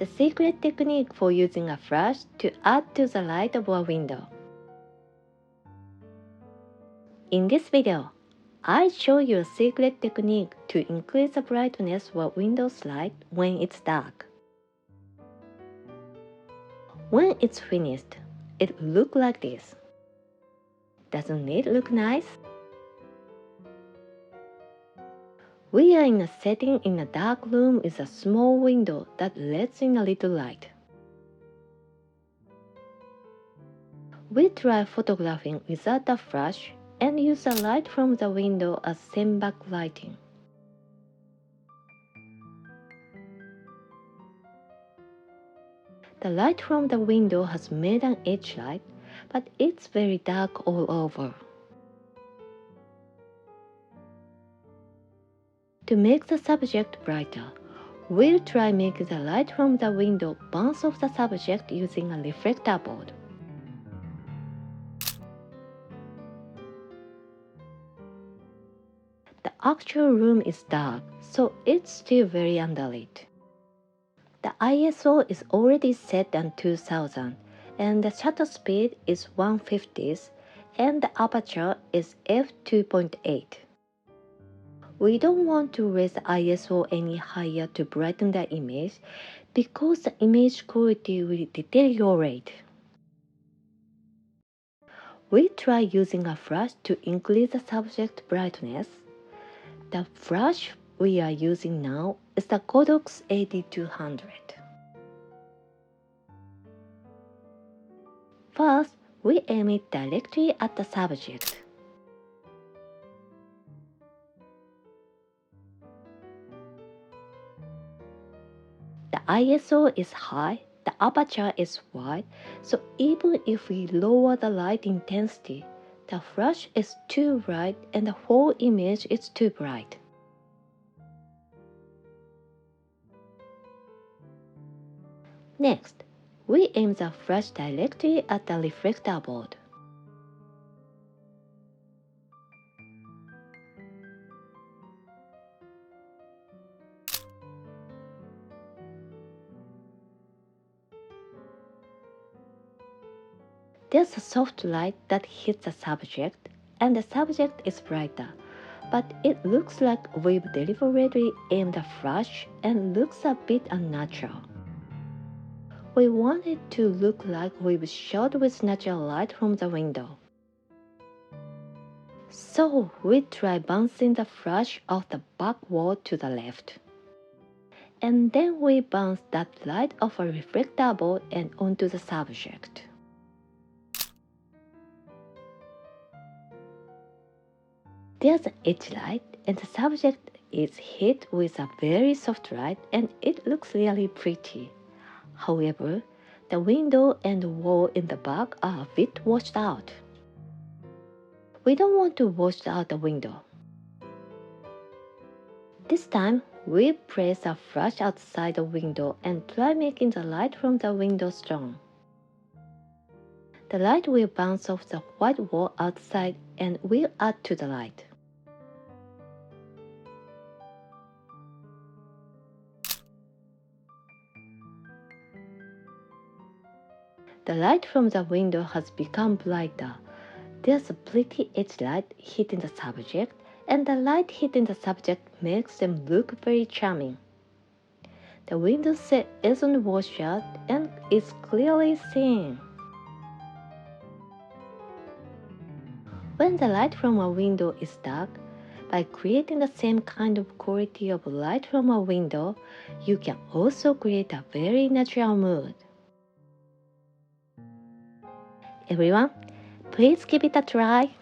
The secret technique for using a flash to add to the light of a window. In this video, I show you a secret technique to increase the brightness of a window's light when it's dark. When it's finished, it looks like this. Doesn't it look nice? We are in a setting in a dark room with a small window that lets in a little light. We try photographing without a flash and use the light from the window as same backlighting. The light from the window has made an edge light, but it's very dark all over. To make the subject brighter, we'll try making the light from the window bounce off the subject using a reflector board. The actual room is dark, so it's still very underlit. The ISO is already set on 2000, and the shutter speed is 1/50th, and the aperture is f2.8. We don't want to raise the ISO any higher to brighten the image because the image quality will deteriorate. We try using a flash to increase the subject brightness. The flash we are using now is the Godox 8200. First, we aim it directly at the subject. The ISO is high, the aperture is wide, so even if we lower the light intensity, the flash is too bright and the whole image is too bright. Next, we aim the flash directly at the reflector board. There's a soft light that hits the subject, and the subject is brighter, but it looks like we've deliberately aimed the flash and looks a bit unnatural. We want it to look like we've shot with natural light from the window. So we try bouncing the flash off the back wall to the left. And then we bounce that light off a reflector board and onto the subject. There's an edge light, and the subject is hit with a very soft light, and it looks really pretty. However, the window and the wall in the back are a bit washed out. We don't want to wash out the window. This time, we place a flash outside the window and try making the light from the window strong. The light will bounce off the white wall outside and will add to the light. The light from the window has become brighter. There's a pretty edge light hitting the subject, and the light hitting the subject makes them look very charming. The window set isn't washed out and is clearly seen. When the light from a window is dark, by creating the same kind of quality of light from a window, you can also create a very natural mood. Everyone, please give it a try.